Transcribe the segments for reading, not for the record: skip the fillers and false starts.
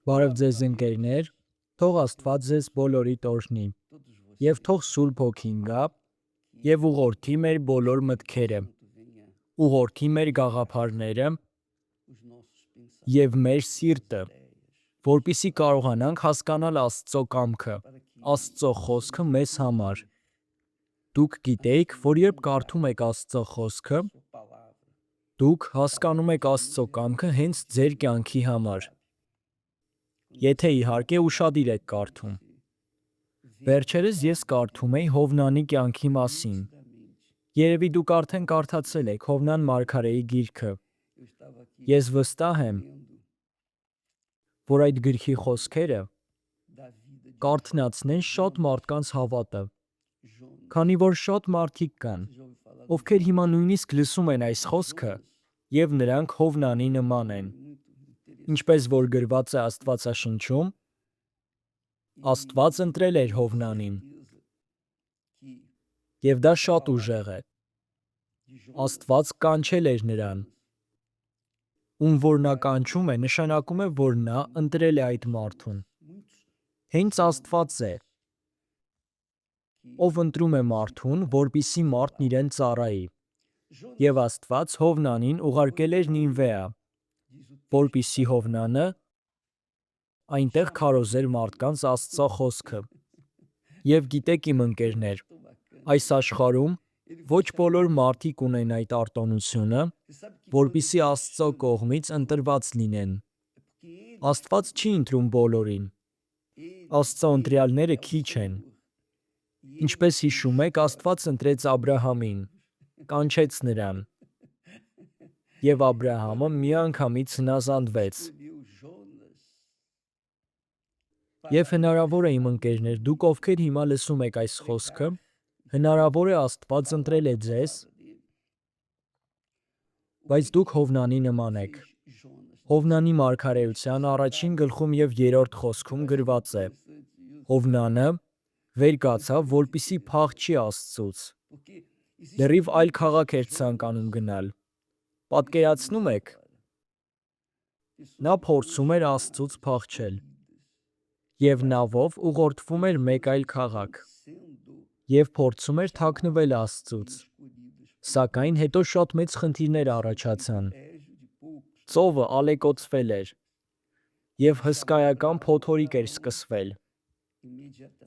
Բարև ձեզ ընկերներ, թող Աստված ձեզ բոլորիդ օրհնի, և թող Սուրբ Հոգին գա և ուղղորդի մեր բոլոր մտքերը, ուղղորդի մեր գաղափարները և մեր սիրտը, որպեսզի կարողանանք հասկանալ Աստծո կամքը, Աստծո խոսքը մեզ համար։ Դուք գիտեիք, որ երբ կարդում եք Աստծո խոսքը, դուք հասկանում եք Աստծո կամքը հենց ձեր կյանքի համար։ Եթե իհարկե ուշադիր եք կարդում։ Վերջերս ես կարդում էի Հովնանի կյանքի մասին։ Երևի դուք արդեն կարդացել եք Հովնան մարգարեի գիրքը։ Ես վստահ եմ, որ այդ գրքի խոսքերը կարթնացնեն շատ մարդկանց հավատը, քանի որ շատ մարդիկ կան, ովքեր հիմա նույնիսկ լսում են այս խոսքը և նրանք Հովնանի նման են։ Ինչպես որ գրված է Աստվածաշնչում, Աստված ընտրել էր Հովնանին, և դա շատ ուժեղ է։ Աստված կանչել էր նրան։ Ում որ նա կանչում է, նշանակում է, որ նա ընտրել է այդ մարդուն։ Հենց Աստված է, ով ընտրում է մարդուն, որպեսզի մարդն իրեն ծառայի։ Եվ Աստված Հովնանին ուղարկել էր Նինվեա, որպեսզի Հովնանը այնտեղ քարոզեր մարդկանց Աստծո խոսքը։ Եվ գիտեք իմ ընկերներ, այս աշխարհում ոչ բոլոր մարդիկ ունեն այդ արտոնությունը, որպեսզի Աստծո կողմից ընտրված լինեն։ Աստված չի ընտրում բոլորին։ Աստծո ընտրյալները քիչ են։ Ինչպես հիշում եք, Աստված ընտրեց Աբրահամին, կանչեց նրան։ Եվ Աբրահամը միանգամից հնազանդվեց։ Եվ հնարավոր է, իմ ընկերներ, դուք ովքեր հիմա լսում եք այս խոսքը, հնարավոր է Աստված ընտրել է ձեզ, բայց դուք Հովնանի նման եք։ Հովնանի մարգարեության 1 գլխում և 3 խոսքում գրված է. Հովնանը վեր կացավ, որպեսզի փախչի Աստծուց։ Լրիվ այլ քաղաք էր ցանկանում գնալ։ Պատկերացնո՞ւմ եք։ Նա փորձում էր Աստծուց փախչել։ Եվ նավով ուղղորդվում էր մեկ այլ քաղաք։ Եվ փորձում էր թաքնվել Աստծուց։ Սակայն հետո շատ մեծ խնդիրներ առաջացան։ Ծովը ալեկոծվել էր։ Եվ հսկայական փոթորիկ էր սկսվել։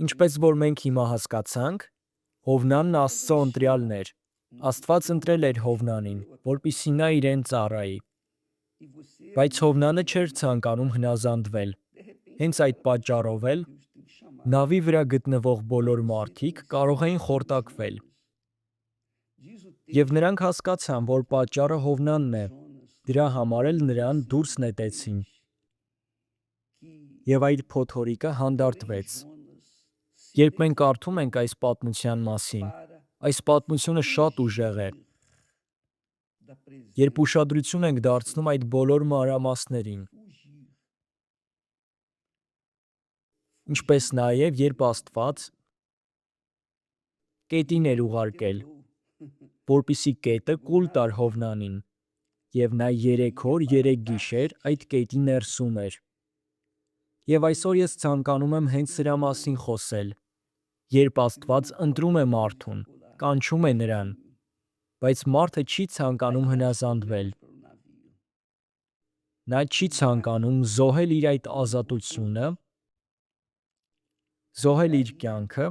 Ինչպես որ մենք հիմա հասկացանք, Հովնանն Աստծո ընտրյալն էր։ Աստված ընտրել էր Հովնանին, որպեսզի նա իրեն ծառայի։ Բայց Հովնանը չէր ցանկանում հնազանդվել։ Հենց այդ պատճառով էլ նավի վրա գտնվող բոլոր մարդիկ կարող էին խորտակվել։ Եվ նրանք հասկացան, որ պատճառը Հովնանն է, դրա համար էլ նրան դուրս նետեցին։ Եվ այդ փոթորիկը հանդարտվեց։ Երբ մենք կարդում ենք այս պատմության մասին, այս պատմությունը շատ ուժեղ է։ Երբ ուշադրություն ենք դարձնում այդ բոլոր մանրամասներին։ Ինչպես նաև, երբ Աստված կետին էր ուղարկել, որպեսզի կետը կուլ տար Հովնանին, և նա 3 օր, 3 գիշեր այդ կետի ներսում էր։ Եվ այսօր ես ցանկանում եմ հենց սրա մասին խոսել, երբ Աստված ընտրում է մարդուն, կանչում է նրան, բայց մարդը չի ցանկանում հնազանդվել։ Նա չի ցանկանում զոհել իր այդ ազատությունը, զոհել իր կյանքը,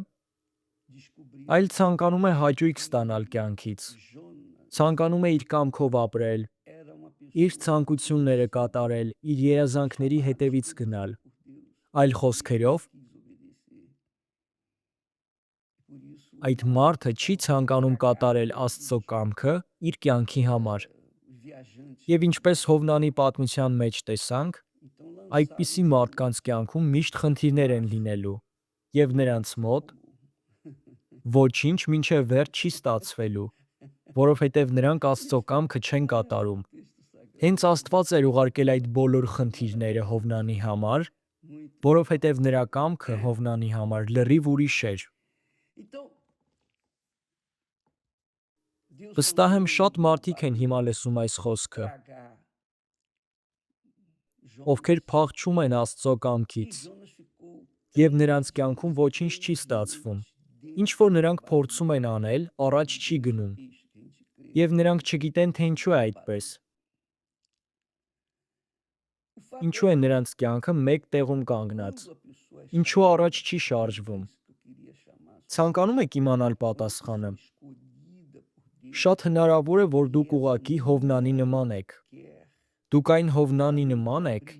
այլ ցանկանում է հաճույք ստանալ կյանքից, ցանկանում է իր կամքով ապրել, իր ցանկությունները կատարել, իր երազանքների հետևից գնալ։ Այլ խոսքերով, այդ մարդը չի ցանկանում կատարել Աստծո կամքը իր կյանքի համար։ Եվ ինչպես Հովնանի պատմության մեջ տեսանք, այդպիսի մարդկանց կյանքում միշտ խնդիրներ են լինելու, և նրանց մոտ ոչինչ մինչև վերջ չի ստացվելու, որովհետև նրանք Աստծո կամքը չեն կատարում։ Հենց Աստված էր ուղարկել այդ բոլոր խնդիրները Հովնանի համար, որովհետև նրա կամքը Հովնանի համար լրիվ ուրիշ էր։ Վստահ եմ շատ մարդիկ են հիմա լսում այս խոսքը։ ովքեր փախչում են Աստծո կամքից, եւ նրանց կյանքում ոչինչ չի ստացվում։ Ինչ որ նրանք փորձում են անել, առաջ չի գնում, եւ նրանք չգիտեն, թե ինչու է այդպես։ Ինչու է նրանց կյանքը մեկ տեղում կանգնած։ Ինչու առաջ չի շարժվում։ Ցանկանում եք իմանալ պատասխանը։ Շատ հնարավոր է, որ դուք ուղղակի Հովնանի նման եք։ Դուք այն Հովնանի նման եք,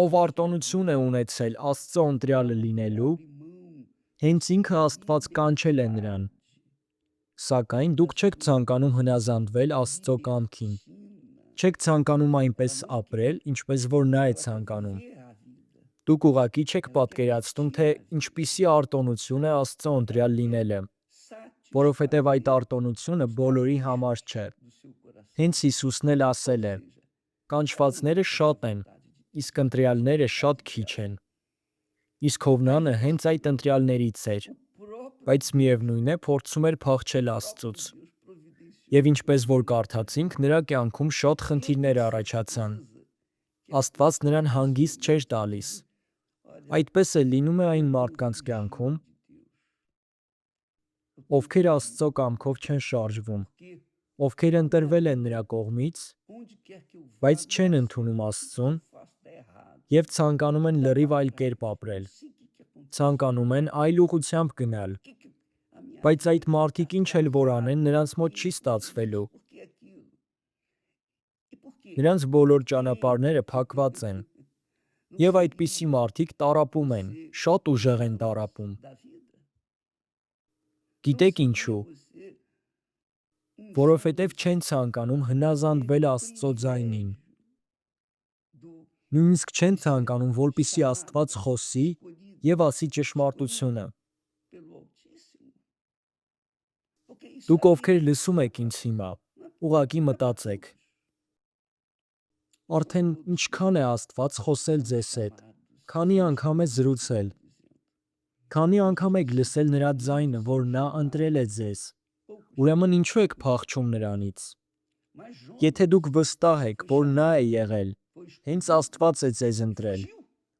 ով արտոնություն է ունեցել Աստծո ընտրյալը լինելու, հենց ինքը Աստված կանչել է նրան։ Սակայն դուք չեք ցանկանում հնազանդվել Աստծո կամքին։ Չեք ցանկանում այնպես ապրել, ինչպես որ նա է ցանկանում։ Դուք ուղղակի չեք պատկերացնում, թե ինչպիսի արտոնություն է Աստծո ընտրյալ լինելը, որովհետև այդ արտոնությունը բոլորի համար չէ։ Հենց Հիսուսն էլ ասել է. «Կանչվածները շատ են, իսկ ընտրյալները շատ քիչ են»։ Իսկ Հովնանը հենց այդ ընտրյալներից էր, բայց միևնույն է, փորձում էր փախչել Աստծուց։ Եվ ինչպես որ կարդացինք, նրա կյանքում շատ խնդիրներ առաջացան։ Աստված նրան հանգիստ չէր տալիս։ Այդպես է լինում է այն մարդկանց կյանքում, ովքեր Աստծո կամքով չեն շարժվում, ովքեր ընտրվել են նրա կողմից, բայց չեն ընդունում Աստծուն և ցանկանում են լրիվ այլ կերպ ապրել, ցանկանում են այլ ուղղությամբ գնալ, բայց այդ մարդիկ ինչ էլ որ անեն, նրանց մոտ չի ստացվելու։ Նրանց բոլոր ճանապարհները փակված են, և այդպիսի մարդիկ տառապում են, շատ ուժեղ են տառապում։ Գիտեք ինչու։ Որովհետև չեն ցանկանում հնազանդվել Աստծո ձայնին։ Նույնիսկ չեն ցանկանում, որպեսզի Աստված խոսի և ասի ճշմարտությունը։ Դուք ովքեր լսում եք ինձ հիմա, ուղղակի մտածեք. արդեն ինչքան է Աստված խոսել ձեզ հետ, քանի անգամ է զրուցել, քանի անգամ եք լսել նրա ձայնը, որ նա ընտրել է ձեզ, ուրեմն ինչու եք փախչում նրանից։ Եթե դուք վստահ եք, որ նա է եղել, հենց Աստված է ձեզ ընտրել,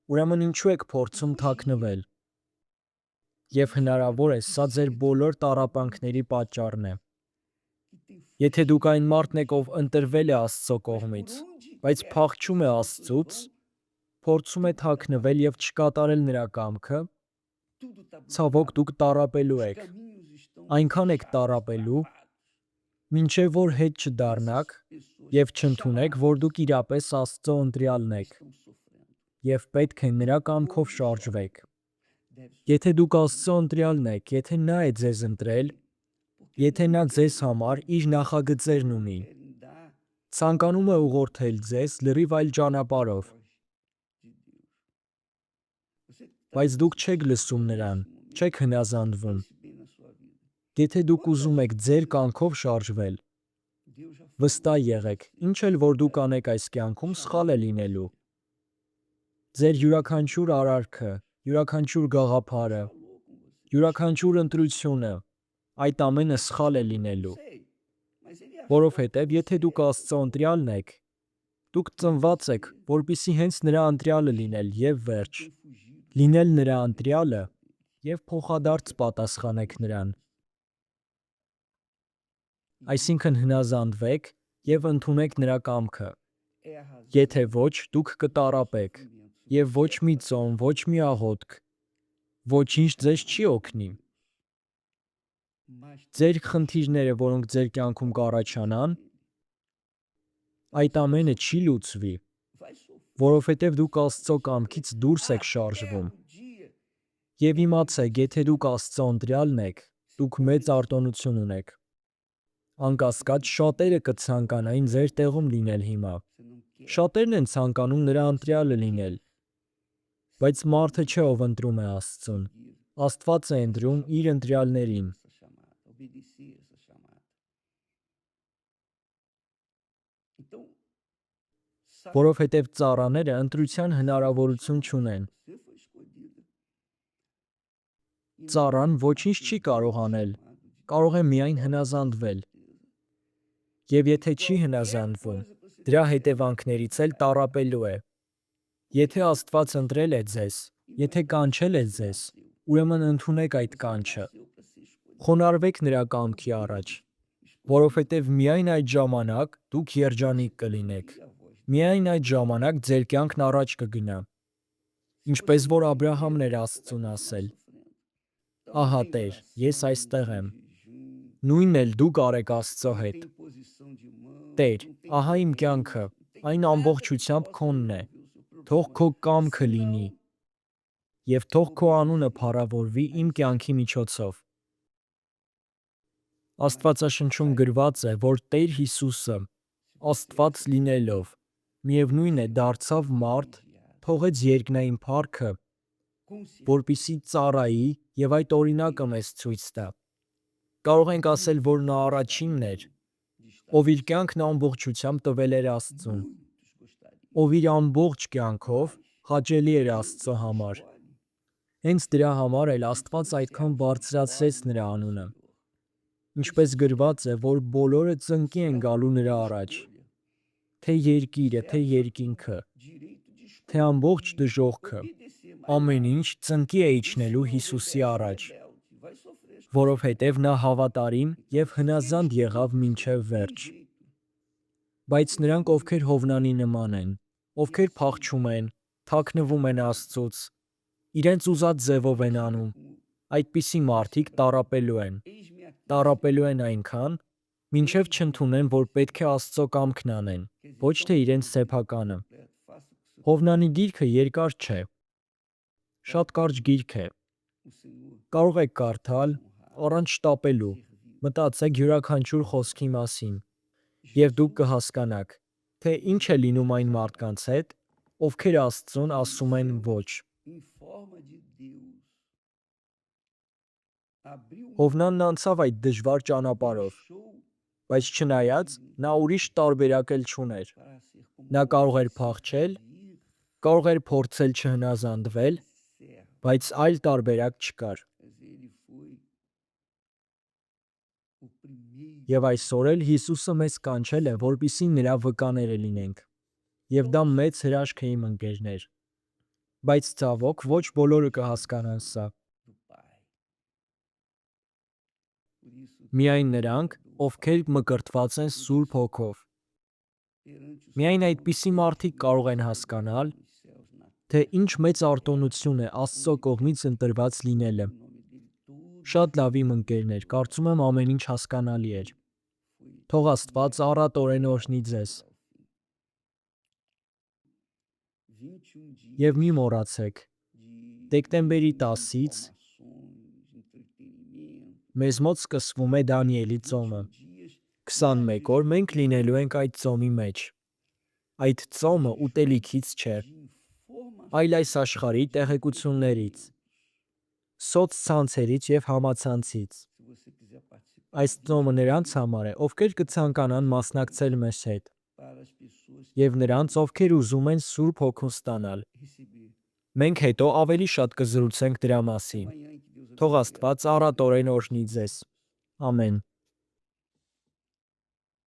ուրեմն ինչու եք փորձում թաքնվել։ Եվ հնարավոր է, սա ձեր բոլոր տառապանքների պատճառն է։ Եթե դուք այն մարդն եք, ով ընտրվել է Աստծո կողմից, բայց փախչում է Աստծուց, փորձում է թաքնվել և չկատարել նրա կամքը, ցավոք դուք տառապելու եք, այնքան եք տառապելու, մինչև որ հետ չդառնաք և չընդունեք, որ դուք իրապես Աստծո ընտրյալն եք, և պետք է նրա կամքով շարժվեք։ Եթե դուք Աստծո ընտրյալն եք, եթե նա է ձեզ ընտրել, եթե նա ձեզ համար իր նախագծերն ունի, ցանկանում է ուղղորդել ձեզ լրիվ այլ ճանապարհով, բայց դուք չեք լսում նրան, չեք հնազանդվում, եթե դուք ուզում եք ձեր կամքով շարժվել, վստահ եղեք, ինչ էլ որ դուք անեք այս կյանքում, սխալ է լինելու։ Ձեր յուրաքանչյուր արարքը, յուրաքանչյուր գաղափարը, յուրաքանչյուր ընտրությունը, այդ ամենը սխալ է լինելու։ Որովհետև եթե դուք Աստծո ընտրյալն եք, դուք ծնված եք, որպեսզի հենց նրա ընտրյալը լինել և վերջ, լինել նրա ընտրյալը և փոխադարձ պատասխանեք նրան։ Այսինքն հնազանդվեք և ընդունեք նրա կամքը։ Եթե ոչ, դուք կտառապեք, և ոչ մի ծոմ, ոչ մի աղոթք, ոչինչ ձեզ չի օգնի։ Ձեր խնդիրները, որոնք ձեր կյանքում կառաջանան, այդ ամենը չի լուծվի, որովհետև դուք Աստծո կամքից դուրս եք շարժվում։ Եվ իմացեք, եթե դուք Աստծո ընտրյալն եք, դուք մեծ արտոնություն ունեք։ Անկասկած շատերը կցանկանային ձեր տեղում լինել հիմա։ Շատերն են ցանկանում նրա ընտրյալը լինել։ Բայց մարդը չէ, ով ընտրում է Աստծուն։ Աստված է ընտրում իր ընտրյալներին։ Որովհետև ծառաները ընտրության հնարավորություն չունեն։ Ծառան ոչինչ չի կարող անել, կարող է միայն հնազանդվել։ Եվ եթե չի հնազանդվում, դրա հետևանքներից էլ տառապելու է։ Եթե Աստված ընտրել է ձեզ, եթե կանչել է ձեզ, ուրեմն ընդունեք այդ կանչը։ Խոնարհվեք նրա կամքի առաջ, որովհետև միայն այդ ժամանակ դուք երջանիկ կլինեք։ Միայն այդ ժամանակ ձեր կյանքն առաջ կգնա։ Ինչպես որ Աբրահամն էր Աստծուն ասել. «Ահա Տեր, ես այստեղ եմ»։ Նույնն էլ դուք արեք Աստծո հետ։ Տեր, ահա իմ կյանքը, այն ամբողջությամբ քոնն է։ Թող քո կամքը լինի, և թող քո անունը փառավորվի իմ կյանքի միջոցով։ Աստվածաշնչում գրված է, որ Տեր Հիսուսը, Աստված լինելով, միևնույն է դարձավ մարդ, թողեց երկնային փառքը, որպեսզի ծառայի և այդ օրինակը մեզ ցույց տա։ Կարող ենք ասել, որ նա առաջինն էր, ով իր կյանքն ամբողջությամբ տվել էր Աստծուն, ով իր ամբողջ կյանքով հաճելի էր Աստծո համար։ Հենց դրա համար էլ Աստված այդքան բարձրացրեց նրա անունը։ Ինչպես գրված է, որ բոլորը ծնկի են գալու նրա առաջ, թե երկիրը, թե երկինքը, թե ամբողջ դժոխքը, ամեն ինչ ծնկի է իջնելու Հիսուսի առաջ, որովհետև նա հավատարիմ և հնազանդ եղավ մինչև վերջ։ Բայց նրանք, ովքեր Հովնանի նման են, ովքեր փախչում են, թաքնվում են Աստծուց, իրենց ուզած ձևով են անում, այդպիսի մարդիկ տառապելու են։ Տառապելու են այնքան, մինչև չընդունեն, որ պետք է Աստծո կամքն անեն, ոչ թե իրենց սեփականը։ Հովնանի գիրքը երկար չէ, շատ կարճ գիրք է։ Կարող եք կարդալ առանց շտապելու, մտածեք յուրաքանչյուր խոսքի մասին, և դուք կհասկանաք, թե ինչ է լինում այն մարդկանց հետ, ովքեր Աստծուն ասում են ոչ։ Հովնանն անցավ այդ դժվար ճանապարհով, բայց չնայած, նա ուրիշ տարբերակ էլ չուներ։ Նա կարող էր փախչել, կարող էր փորձել չհնազանդվել, բայց այլ տարբերակ չկար։ Եվ այսօր էլ Հիսուսը մեզ կանչել է, որպեսզի նրա վկաները լինենք։ Եվ դա մեծ հրաշք է, իմ ընկերներ։ Բայց ցավոք, ոչ բոլորը կհասկանան սա։ Միայն նրանք, ովքեր մկրտված են Սուրբ Հոգով։ Միայն այդպիսի մարդիկ կարող են հասկանալ, թե ինչ մեծ արտոնություն է Աստծո կողմից ընտրված լինելը։ Շատ լավ, իմ ընկերներ, կարծում եմ ամեն ինչ հասկանալի էր։ Թող Աստված առատորեն օրհնի ձեզ։ Եվ մի մոռացեք, դեկտեմբերի 10-ից մեզ մոտ սկսվում է Դանիելի ծոմը։ 21 օր մենք լինելու ենք այդ ծոմի մեջ։ Այդ ծոմը ուտելիքից չէ, այլ այս աշխարհի տեղեկություններից, սոցցանցերից և համացանցից։ Այս ծոմը նրանց համար է, ովքեր կցանկանան մասնակցել մեզ հետ, և նրանց, ովքեր ուզում են Սուրբ Հոգուն ստանալ։ Մենք հետո ավելի շատ կզրուցենք դրա մասին։ Թող Աստված առատորեն օրհնի ձեզ։ Ամեն։